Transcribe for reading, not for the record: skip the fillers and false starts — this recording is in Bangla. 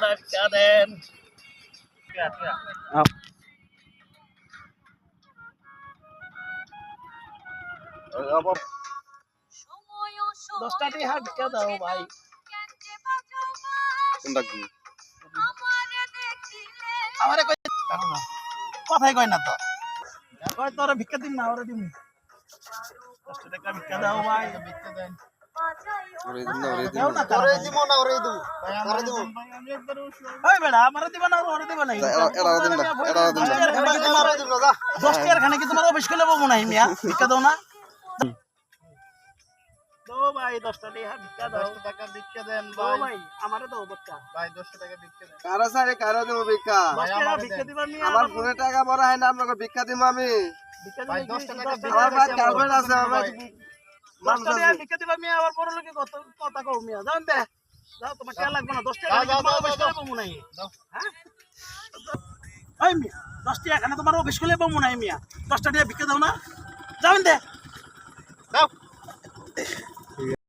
ভিক্ষা দেন। 10টা টাকা ভিক্ষা দাও ভাই। কোনটা কি আমারে কই কথাই কয় না তো। কয় তোরে ভিক্ষা দিম না, ওরে দিম। 10টা টাকা ভিক্ষা দাও ভাই, ভিক্ষা দেন। ওরে দিন না, ওরে দিন দাও না। না, ওরে দিব না, ওরে দিব। ওরে দিব। ওই বেটা আমারে দিবা না, ওরে দিবা না। এরা দিন না, এরা দিন না। 10 টাকার খানে কি তোমার অফিস খুলে বমু নাই মিয়া? ভিক্ষা দাও না। দাও ভাই 10টা টাকা ভিক্ষা দাও। 10 টাকা ভিক্ষা দেন ভাই। আমারে দাও ভিক্ষা। ভাই 10 টাকা ভিক্ষা দেন। কারা সারে কারা দেব ভিক্ষা? 10 টাকা ভিক্ষা দিবা মিয়া। আমার ফোনে টাকা ভরা হয় না, আপনাকে ভিক্ষা দিব আমি। ভিক্ষা দিবা 10 টাকা আমার ভাই গার্লফ্রেন্ড আছে, আমার 10 টাকা ভিক্ষা দিবা মিয়া, আবার বড় লোকে কথা কও মিয়া। যাও দে। যাও তোমার কে লাগবে না, 10 টাকা তোমার অফিস খুলে বমু নাই। হ্যাঁ? ওই মিয়া 10 টাকা খানে তোমার অফিস খুলে বমু নাই মিয়া। 10 টাকা ভিক্ষা দাও না। যাও দে। দাও।